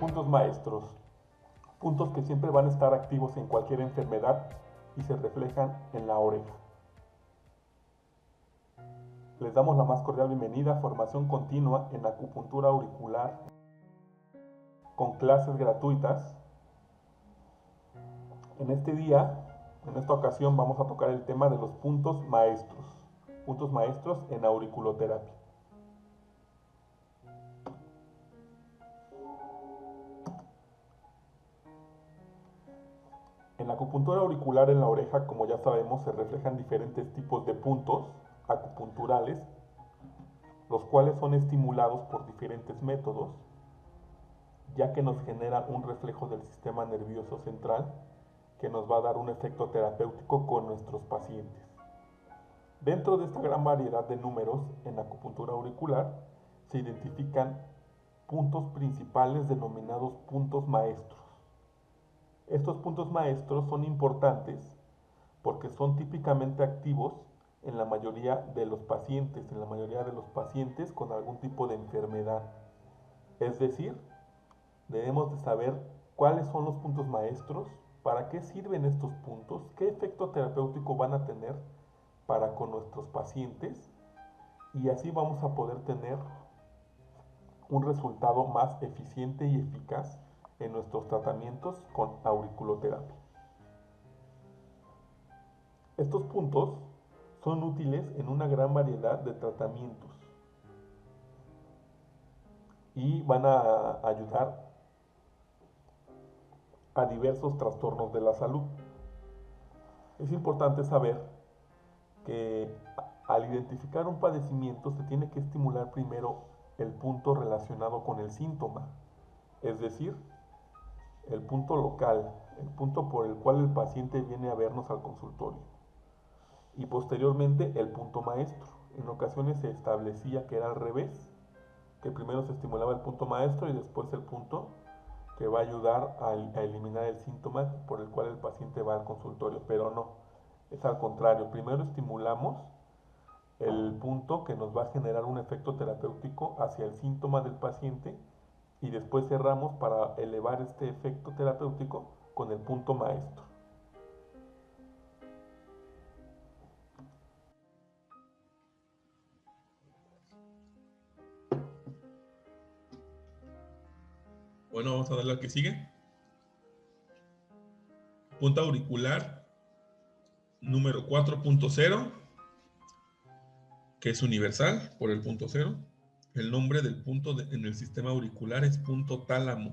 puntos maestros, puntos que siempre van a estar activos en cualquier enfermedad y se reflejan en la oreja. Les damos la más cordial bienvenida a formación continua en acupuntura auricular con clases gratuitas. En este día, en esta ocasión, vamos a tocar el tema de los puntos maestros en auriculoterapia. En la acupuntura auricular en la oreja, como ya sabemos, se reflejan diferentes tipos de puntos acupunturales, los cuales son estimulados por diferentes métodos, ya que nos generan un reflejo del sistema nervioso central que nos va a dar un efecto terapéutico con nuestros pacientes. Dentro de esta gran variedad de números en acupuntura auricular se identifican puntos principales denominados puntos maestros. Estos puntos maestros son importantes porque son típicamente activos en la mayoría de los pacientes, con algún tipo de enfermedad. Es decir, debemos de saber cuáles son los puntos maestros, para qué sirven estos puntos, qué efecto terapéutico van a tener para con nuestros pacientes, y así vamos a poder tener un resultado más eficiente y eficaz en nuestros tratamientos con auriculoterapia. Estos puntos son útiles en una gran variedad de tratamientos y van a ayudar a diversos trastornos de la salud. Es importante saber que al identificar un padecimiento se tiene que estimular primero el punto relacionado con el síntoma, es decir, el punto local, el punto por el cual el paciente viene a vernos al consultorio, y posteriormente el punto maestro. En ocasiones se establecía que era al revés, que primero se estimulaba el punto maestro y después el punto que va a ayudar a eliminar el síntoma por el cual el paciente va al consultorio, pero no, es al contrario. Primero estimulamos el punto que nos va a generar un efecto terapéutico hacia el síntoma del paciente y después cerramos para elevar este efecto terapéutico con el punto maestro. Bueno, vamos a darle al que sigue. Punto auricular número 4.0, que es universal por el punto 0. El nombre del punto en el sistema auricular es punto tálamo.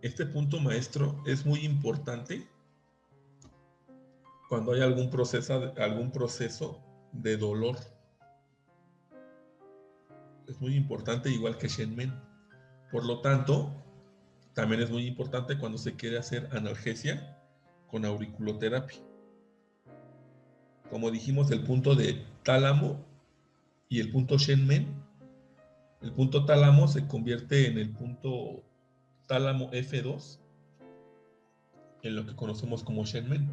Este punto maestro es muy importante cuando hay algún proceso de dolor. Es muy importante, igual que Shenmen. Por lo tanto, también es muy importante cuando se quiere hacer analgesia con auriculoterapia. Como dijimos, el punto de tálamo y el punto Shenmen. El punto tálamo se convierte en el punto tálamo F2, en lo que conocemos como Shenmen.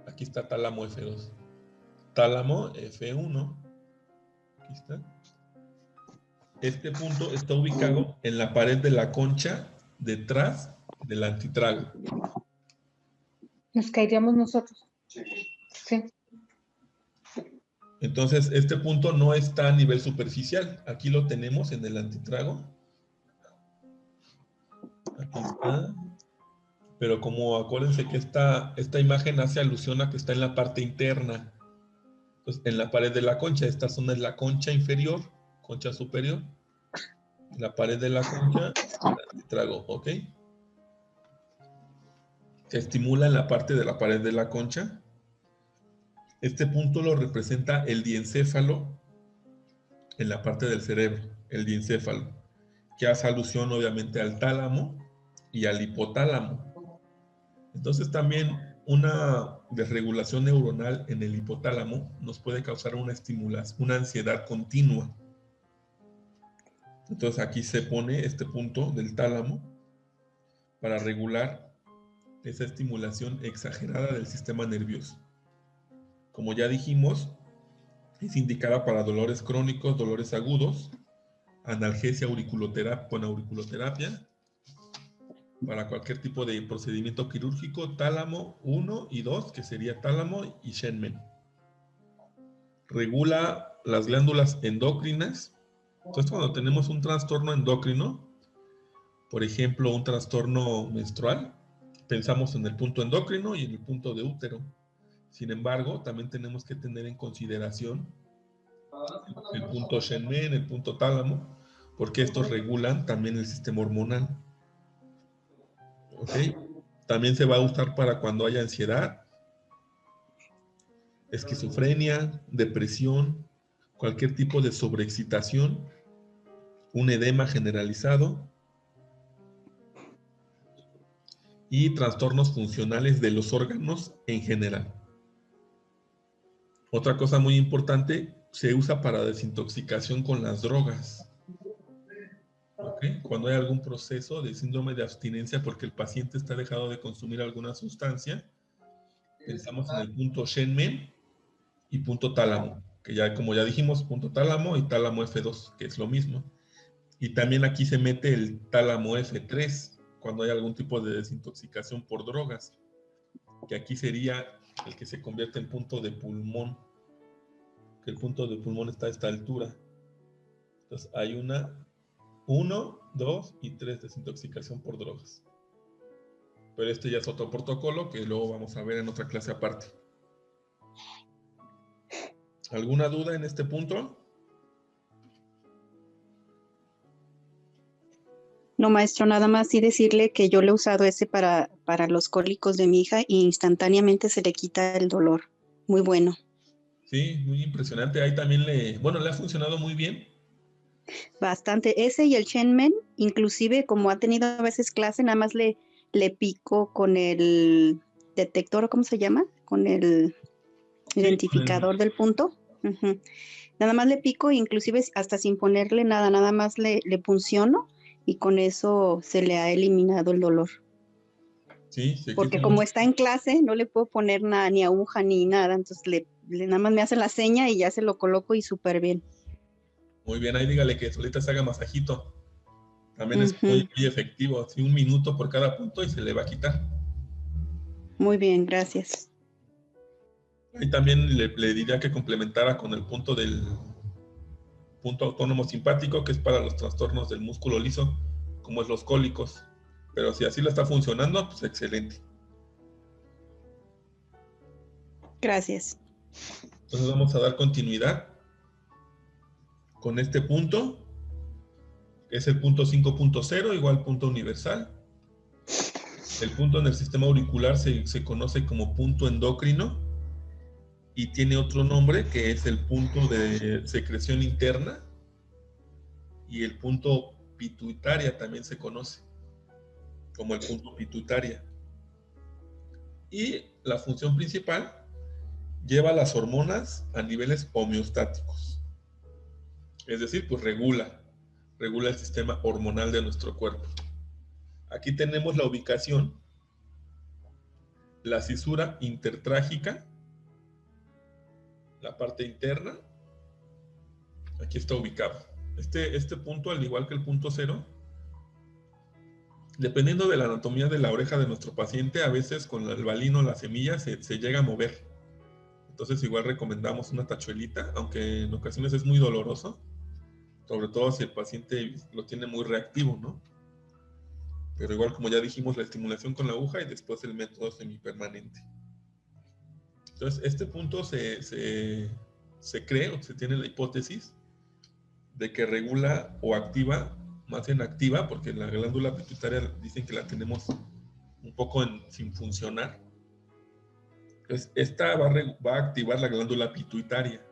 Aquí está tálamo F2. Tálamo F1. Aquí está. Este punto está ubicado en la pared de la concha detrás del antitrago. Nos caeríamos nosotros. Sí. Entonces, este punto no está a nivel superficial. Aquí lo tenemos en el antitrago. Aquí está. Pero como acuérdense que esta imagen hace alusión a que está en la parte interna. Entonces, en la pared de la concha, esta zona es la concha inferior, concha superior. La pared de la concha, el antitrago, ¿ok? Se estimula en la parte de la pared de la concha. Este punto lo representa el diencéfalo en la parte del cerebro, el diencéfalo, que hace alusión obviamente al tálamo y al hipotálamo. Entonces también una desregulación neuronal en el hipotálamo nos puede causar una estimulación, una ansiedad continua. Entonces aquí se pone este punto del tálamo para regular esa estimulación exagerada del sistema nervioso. Como ya dijimos, es indicada para dolores crónicos, dolores agudos, analgesia auriculoterapia, con auriculoterapia, para cualquier tipo de procedimiento quirúrgico, tálamo 1 y 2, que sería tálamo y Shenmen. Regula las glándulas endocrinas. Entonces, cuando tenemos un trastorno endocrino, por ejemplo, un trastorno menstrual, pensamos en el punto endocrino y en el punto de útero. Sin embargo, también tenemos que tener en consideración el punto Shenmen, el punto tálamo, porque estos regulan también el sistema hormonal. ¿Ok? También se va a usar para cuando haya ansiedad, esquizofrenia, depresión, cualquier tipo de sobreexcitación, un edema generalizado y trastornos funcionales de los órganos en general. Otra cosa muy importante, se usa para desintoxicación con las drogas. ¿Okay? Cuando hay algún proceso de síndrome de abstinencia porque el paciente está dejado de consumir alguna sustancia, pensamos en el punto Shenmen y punto tálamo, que ya como ya dijimos, punto tálamo y tálamo F2, que es lo mismo. Y también aquí se mete el tálamo F3 cuando hay algún tipo de desintoxicación por drogas, que aquí sería el que se convierte en punto de pulmón, que el punto de pulmón está a esta altura. Entonces hay 1, 2 y 3 desintoxicación por drogas. Pero este ya es otro protocolo que luego vamos a ver en otra clase aparte. ¿Alguna duda en este punto? No, maestro, nada más sí decirle que yo le he usado ese para los cólicos de mi hija y instantáneamente se le quita el dolor. Muy bueno. Sí, muy impresionante. Ahí también le ha funcionado muy bien. Bastante. Ese y el Shenmen, inclusive como ha tenido a veces clase, nada más le pico con el detector, ¿cómo se llama? Con el identificador del punto. Uh-huh. Nada más le pico, inclusive hasta sin ponerle nada, nada más le punciono y con eso se le ha eliminado el dolor. Sí, se porque quita como mucho. está en clase, no le puedo poner nada, ni aguja ni nada, entonces nada más me hace la seña y ya se lo coloco y súper bien. Muy bien, ahí dígale que solita se haga masajito. También es muy, Uh-huh. muy efectivo. Así 1 minuto por cada punto y se le va a quitar. Muy bien, gracias. Ahí también le diría que complementara con el punto del punto autónomo simpático, que es para los trastornos del músculo liso, como es los cólicos. Pero si así le está funcionando, pues excelente. Gracias. Entonces vamos a dar continuidad con este punto, que es el punto 5.0, igual punto universal. El punto en el sistema auricular se conoce como punto endocrino y tiene otro nombre que es el punto de secreción interna, y el punto pituitaria también se conoce como el punto pituitaria. Y la función principal lleva las hormonas a niveles homeostáticos. Es decir, pues regula el sistema hormonal de nuestro cuerpo. Aquí tenemos la ubicación, la cisura intertrágica, la parte interna, aquí está ubicado. Este punto, al igual que el punto 0, dependiendo de la anatomía de la oreja de nuestro paciente, a veces con el balino, la semilla, se llega a mover. Entonces igual recomendamos una tachuelita, aunque en ocasiones es muy doloroso, sobre todo si el paciente lo tiene muy reactivo, ¿no? Pero igual, como ya dijimos, la estimulación con la aguja y después el método semipermanente. Entonces, este punto se cree o se tiene la hipótesis de que regula o activa, más bien activa, porque la glándula pituitaria dicen que la tenemos un poco sin funcionar. Entonces, esta va a activar la glándula pituitaria.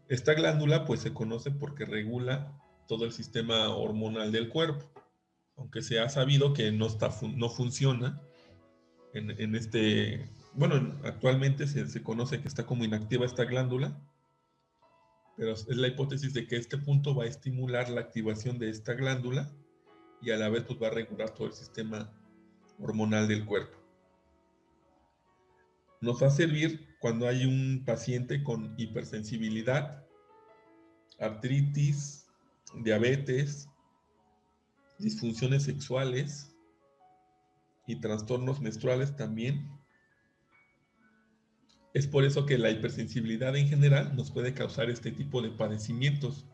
Esta glándula pues se conoce porque regula todo el sistema hormonal del cuerpo, aunque se ha sabido que no funciona en este, bueno, actualmente se conoce que está como inactiva esta glándula, pero es la hipótesis de que este punto va a estimular la activación de esta glándula y a la vez pues va a regular todo el sistema hormonal del cuerpo. Nos va a servir cuando hay un paciente con hipersensibilidad, artritis, diabetes, disfunciones sexuales y trastornos menstruales también. Es por eso que la hipersensibilidad en general nos puede causar este tipo de padecimientos.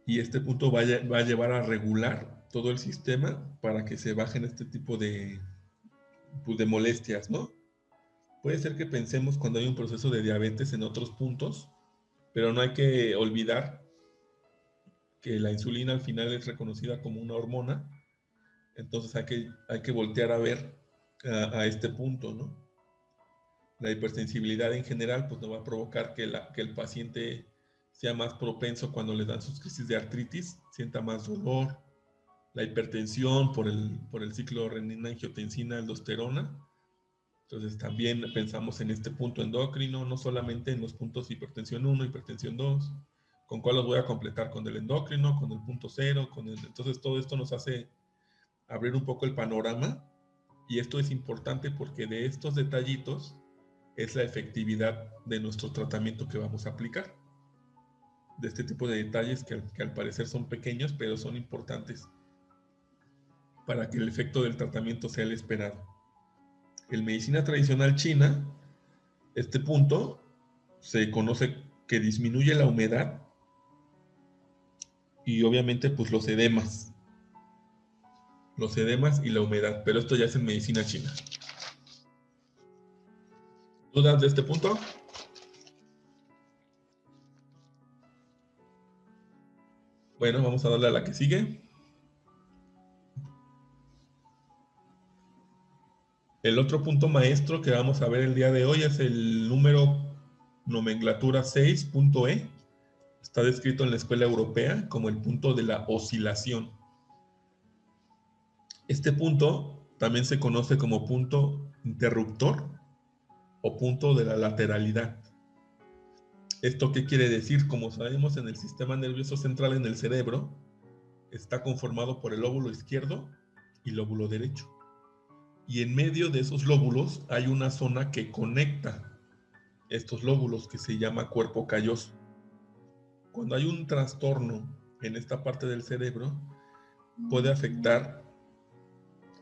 Y este punto va a llevar a regular todo el sistema para que se bajen este tipo de molestias, ¿no? Puede ser que pensemos cuando hay un proceso de diabetes en otros puntos, pero no hay que olvidar que la insulina al final es reconocida como una hormona, entonces hay que voltear a ver a este punto, ¿no? La hipersensibilidad en general pues nos va a provocar que el paciente sea más propenso cuando le dan sus crisis de artritis, sienta más dolor, la hipertensión por el ciclo renina-angiotensina-aldosterona. Entonces también pensamos en este punto endocrino, no solamente en los puntos hipertensión 1, hipertensión 2, con cuál los voy a completar con el endocrino, con el punto 0, entonces todo esto nos hace abrir un poco el panorama, y esto es importante porque de estos detallitos es la efectividad de nuestro tratamiento que vamos a aplicar. De este tipo de detalles que al parecer son pequeños, pero son importantes para que el efecto del tratamiento sea el esperado. En medicina tradicional china, este punto se conoce que disminuye la humedad y obviamente pues los edemas y la humedad, pero esto ya es en medicina china. ¿Dudas de este punto? Bueno, vamos a darle a la que sigue. El otro punto maestro que vamos a ver el día de hoy es el número nomenclatura 6.E. Está descrito en la escuela europea como el punto de la oscilación. Este punto también se conoce como punto interruptor o punto de la lateralidad. ¿Esto qué quiere decir? Como sabemos, en el sistema nervioso central en el cerebro está conformado por el lóbulo izquierdo y lóbulo derecho. Y en medio de esos lóbulos hay una zona que conecta estos lóbulos que se llama cuerpo calloso. Cuando hay un trastorno en esta parte del cerebro, puede afectar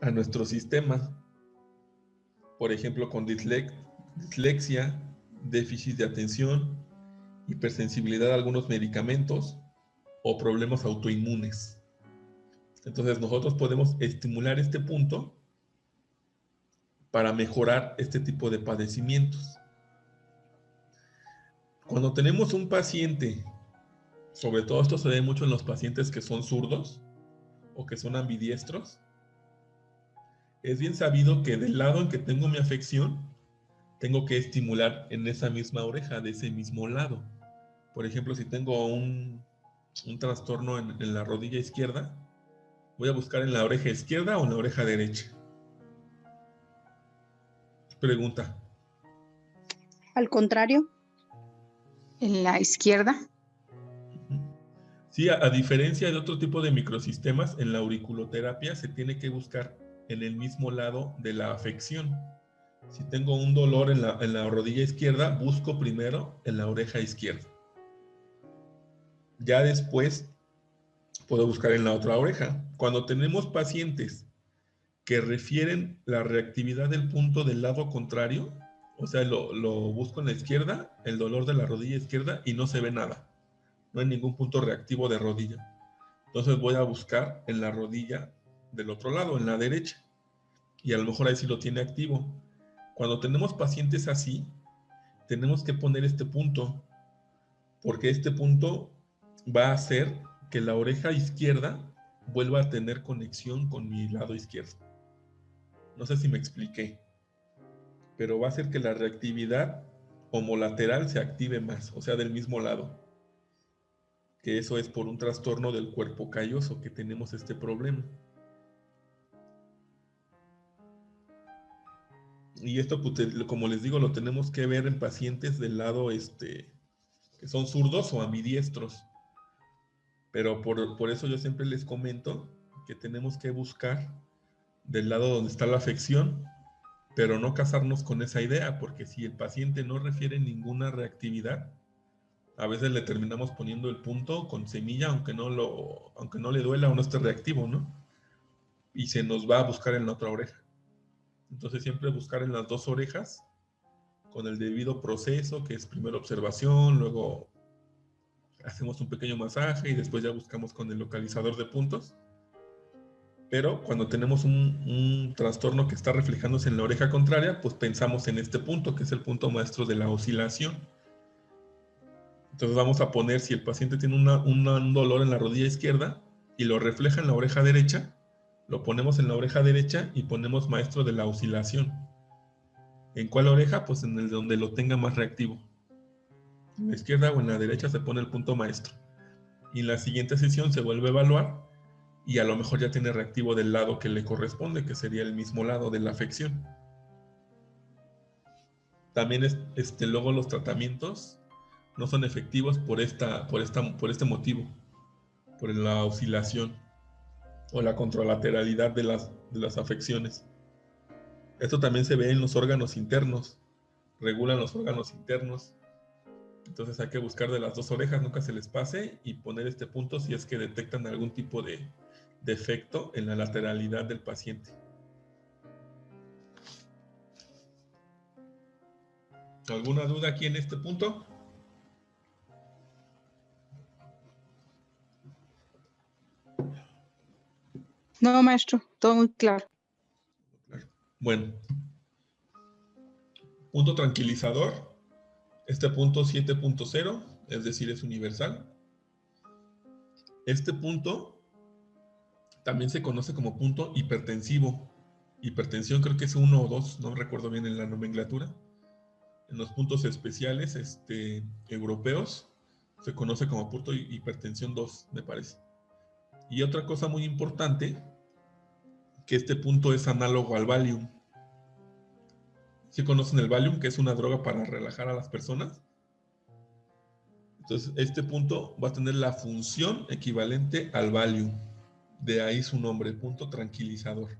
a nuestro sistema, por ejemplo, con dislexia, déficit de atención, hipersensibilidad a algunos medicamentos o problemas autoinmunes. Entonces nosotros podemos estimular este punto para mejorar este tipo de padecimientos. Cuando tenemos un paciente, sobre todo esto se ve mucho en los pacientes que son zurdos o que son ambidiestros, es bien sabido que del lado en que tengo mi afección, tengo que estimular en esa misma oreja, de ese mismo lado. Por ejemplo, si tengo un trastorno en la rodilla izquierda, voy a buscar en la oreja izquierda o en la oreja derecha. Pregunta. Al contrario. En la izquierda. Sí, a diferencia de otro tipo de microsistemas, en la auriculoterapia se tiene que buscar en el mismo lado de la afección. Si tengo un dolor en la rodilla izquierda, busco primero en la oreja izquierda. Ya después puedo buscar en la otra oreja. Cuando tenemos pacientes que refieren la reactividad del punto del lado contrario, o sea, lo busco en la izquierda, el dolor de la rodilla izquierda, y no se ve nada. No hay ningún punto reactivo de rodilla. Entonces voy a buscar en la rodilla del otro lado, en la derecha, y a lo mejor ahí sí lo tiene activo. Cuando tenemos pacientes así, tenemos que poner este punto, porque este punto va a hacer que la oreja izquierda vuelva a tener conexión con mi lado izquierdo. No sé si me expliqué, pero va a hacer que la reactividad homolateral se active más, o sea, del mismo lado. Que eso es por un trastorno del cuerpo calloso que tenemos este problema. Y esto, pues, como les digo, lo tenemos que ver en pacientes del lado que son zurdos o ambidiestros. Pero por eso yo siempre les comento que tenemos que buscar del lado donde está la afección, pero no casarnos con esa idea, porque si el paciente no refiere ninguna reactividad, A veces le terminamos poniendo el punto con semilla, aunque no le duela o no esté reactivo, ¿no? Y se nos va a buscar en la otra oreja. Entonces siempre buscar en las dos orejas con el debido proceso, que es primero observación, luego hacemos un pequeño masaje y después ya buscamos con el localizador de puntos. Pero cuando tenemos un trastorno que está reflejándose en la oreja contraria, pues pensamos en este punto, que es el punto maestro de la oscilación. Entonces vamos a poner, si el paciente tiene un dolor en la rodilla izquierda y lo refleja en la oreja derecha, lo ponemos en la oreja derecha y ponemos maestro de la oscilación. ¿En cuál oreja? Pues en el donde lo tenga más reactivo. En la izquierda o en la derecha se pone el punto maestro. Y en la siguiente sesión se vuelve a evaluar y a lo mejor ya tiene reactivo del lado que le corresponde, que sería el mismo lado de la afección. También luego los tratamientos no son efectivos por este motivo, por la oscilación o la contralateralidad de las afecciones. Esto también se ve en los órganos internos, regulan los órganos internos. Entonces hay que buscar de las dos orejas, nunca se les pase, y poner este punto si es que detectan algún tipo de defecto en la lateralidad del paciente. ¿Alguna duda aquí en este punto? No, maestro, todo muy claro. Bueno, punto tranquilizador. Este punto 7.0, es decir, es universal. Este punto también se conoce como punto hipertensivo. Hipertensión creo que es 1 o 2, no recuerdo bien en la nomenclatura. En los puntos especiales europeos se conoce como punto hipertensión 2, me parece. Y otra cosa muy importante, que este punto es análogo al Valium. ¿Sí conocen el Valium, que es una droga para relajar a las personas? Entonces, este punto va a tener la función equivalente al Valium. De ahí su nombre, punto tranquilizador.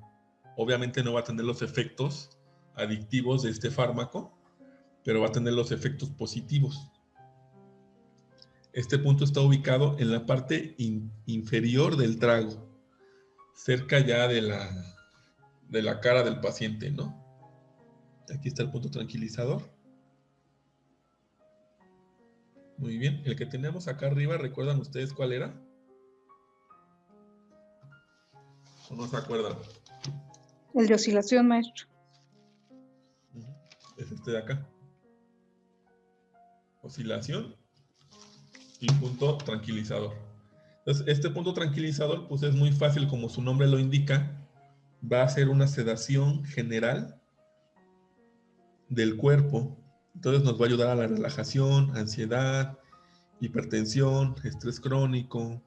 Obviamente no va a tener los efectos adictivos de este fármaco, pero va a tener los efectos positivos. Este punto está ubicado en la parte inferior del trago, cerca ya de la cara del paciente, ¿no? Aquí está el punto tranquilizador. Muy bien. El que tenemos acá arriba, ¿recuerdan ustedes cuál era? ¿O no se acuerdan? El de oscilación, maestro. Es este de acá. Oscilación y punto tranquilizador. Entonces, este punto tranquilizador, pues es muy fácil, como su nombre lo indica, va a ser una sedación general del cuerpo. Entonces nos va a ayudar a la relajación, ansiedad, hipertensión, estrés crónico,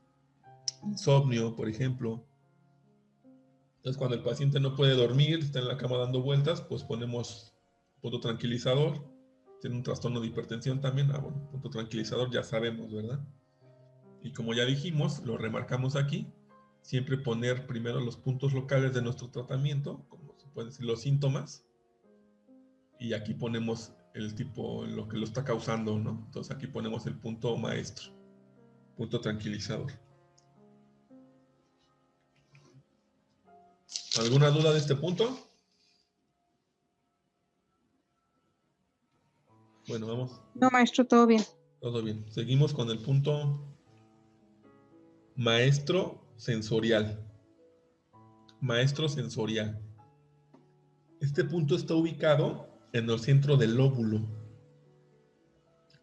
insomnio, por ejemplo. Entonces, cuando el paciente no puede dormir, está en la cama dando vueltas, pues ponemos punto tranquilizador. Tiene un trastorno de hipertensión también. Bueno, punto tranquilizador ya sabemos, ¿verdad? Y como ya dijimos, lo remarcamos aquí, siempre poner primero los puntos locales de nuestro tratamiento, como se pueden decir los síntomas, y aquí ponemos el tipo, lo que lo está causando, ¿no? Entonces aquí ponemos el punto maestro, punto tranquilizador. ¿Alguna duda de este punto? Bueno, vamos. No, maestro, todo bien. Todo bien. Seguimos con el punto maestro sensorial. Maestro sensorial. Este punto está ubicado en el centro del lóbulo.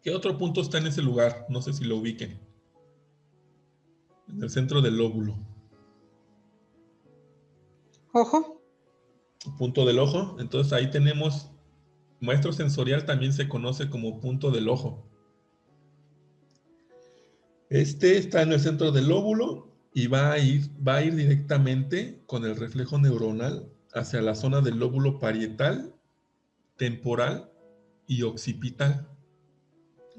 ¿Qué otro punto está en ese lugar? No sé si lo ubiquen. En el centro del lóbulo. Ojo. Punto del ojo. Entonces ahí tenemos, maestro sensorial también se conoce como punto del ojo. Este está en el centro del lóbulo y va a ir directamente con el reflejo neuronal hacia la zona del lóbulo parietal, temporal y occipital.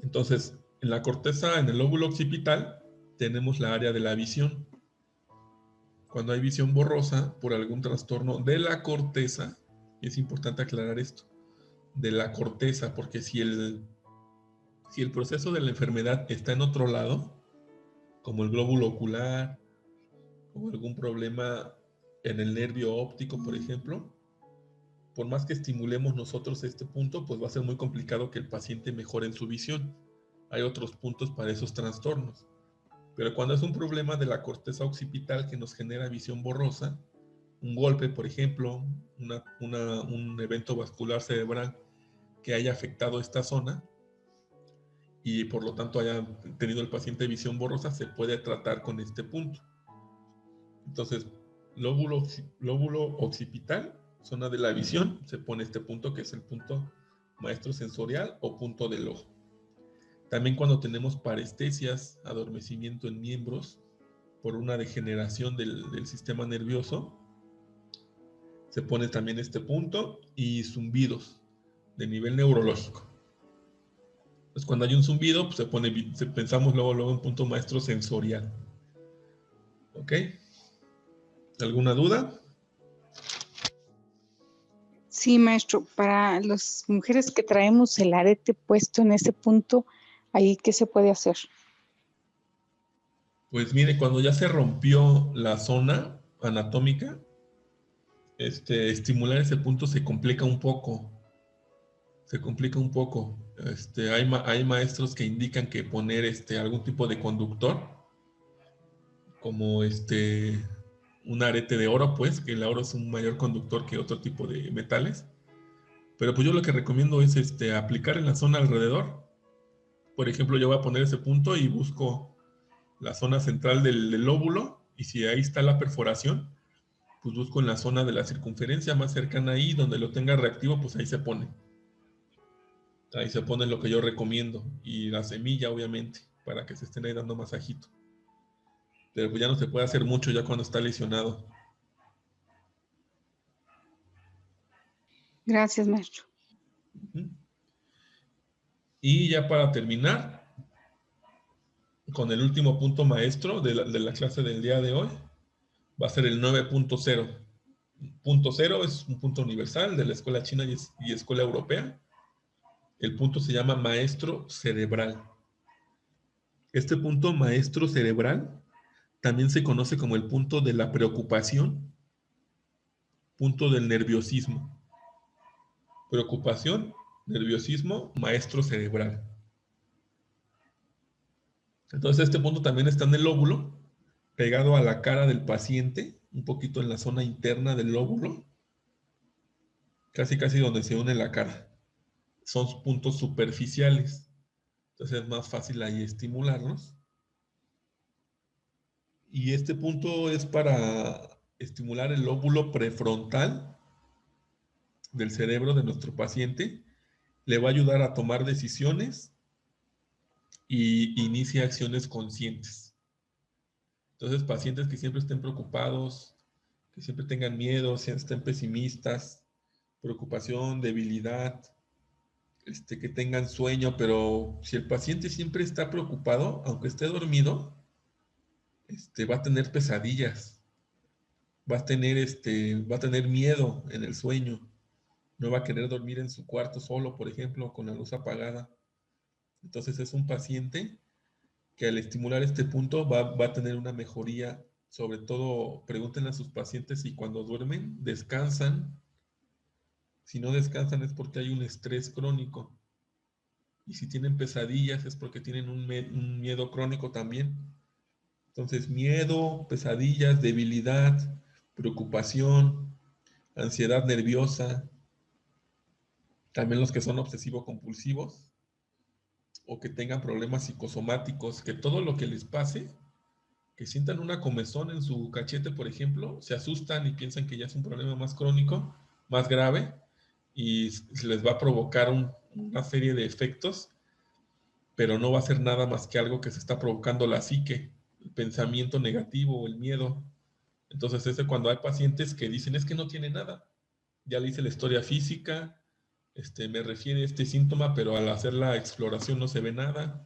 Entonces, en la corteza, en el lóbulo occipital, tenemos la área de la visión. Cuando hay visión borrosa por algún trastorno de la corteza, y es importante aclarar esto, de la corteza, porque si Si el proceso de la enfermedad está en otro lado, como el glóbulo ocular o algún problema en el nervio óptico, por ejemplo, por más que estimulemos nosotros este punto, pues va a ser muy complicado que el paciente mejore en su visión. Hay otros puntos para esos trastornos. Pero cuando es un problema de la corteza occipital que nos genera visión borrosa, un golpe, por ejemplo, un evento vascular cerebral que haya afectado esta zona y por lo tanto haya tenido el paciente visión borrosa, se puede tratar con este punto. Entonces, lóbulo occipital, zona de la visión, se pone este punto que es el punto maestro sensorial o punto del ojo. También cuando tenemos parestesias, adormecimiento en miembros por una degeneración del sistema nervioso, se pone también este punto, y zumbidos de nivel neurológico. Pues cuando hay un zumbido, pues pensamos luego en punto maestro sensorial. ¿Ok? ¿Alguna duda? Sí, maestro, para las mujeres que traemos el arete puesto en ese punto, ¿ahí qué se puede hacer? Pues mire, cuando ya se rompió la zona anatómica, estimular ese punto se complica un poco. Hay maestros que indican que poner algún tipo de conductor, como un arete de oro, pues, que el oro es un mayor conductor que otro tipo de metales. Pero pues yo lo que recomiendo es aplicar en la zona alrededor. Por ejemplo, yo voy a poner ese punto y busco la zona central del lóbulo, y si ahí está la perforación, pues busco en la zona de la circunferencia más cercana ahí, donde lo tenga reactivo, pues ahí se pone. Ahí se pone lo que yo recomiendo. Y la semilla, obviamente, para que se estén ahí dando masajito. Pero pues ya no se puede hacer mucho ya cuando está lesionado. Gracias, maestro. Y ya para terminar, con el último punto maestro de la clase del día de hoy, va a ser el 9.0. Punto 0 es un punto universal de la escuela china y escuela europea. El punto se llama maestro cerebral. Este punto maestro cerebral también se conoce como el punto de la preocupación, punto del nerviosismo. Preocupación, nerviosismo, maestro cerebral. Entonces este punto también está en el lóbulo, pegado a la cara del paciente, un poquito en la zona interna del lóbulo, casi donde se une la cara. Son puntos superficiales, entonces es más fácil ahí estimularlos. Y este punto es para estimular el lóbulo prefrontal del cerebro de nuestro paciente. Le va a ayudar a tomar decisiones y inicia acciones conscientes. Entonces, pacientes que siempre estén preocupados, que siempre tengan miedo, estén pesimistas, preocupación, debilidad, que tengan sueño, pero si el paciente siempre está preocupado, aunque esté dormido, va a tener pesadillas, va a tener miedo en el sueño, no va a querer dormir en su cuarto solo, por ejemplo, con la luz apagada. Entonces es un paciente que al estimular este punto va a tener una mejoría. Sobre todo, pregúntenle a sus pacientes si cuando duermen descansan. Si no descansan es porque hay un estrés crónico. Y si tienen pesadillas es porque tienen un miedo crónico también. Entonces, miedo, pesadillas, debilidad, preocupación, ansiedad nerviosa, también los que son obsesivo-compulsivos o que tengan problemas psicosomáticos, que todo lo que les pase, que sientan una comezón en su cachete, por ejemplo, se asustan y piensan que ya es un problema más crónico, más grave, y les va a provocar una serie de efectos, pero no va a ser nada más que algo que se está provocando la psique, el pensamiento negativo o el miedo. Entonces, cuando hay pacientes que dicen, es que no tiene nada, ya le hice la historia física, me refiere a este síntoma, pero al hacer la exploración no se ve nada,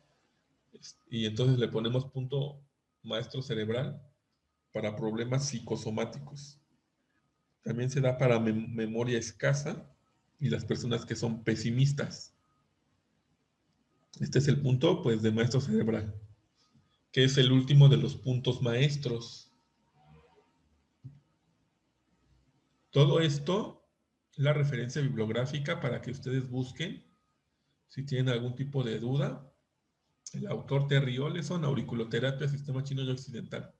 y entonces le ponemos punto maestro cerebral para problemas psicosomáticos. También se da para memoria escasa y las personas que son pesimistas. Este es el punto, pues, de maestro cerebral, que es el último de los puntos maestros. Todo esto es la referencia bibliográfica para que ustedes busquen si tienen algún tipo de duda. El autor Terry Oleson, Auriculoterapia, Sistema Chino y Occidental.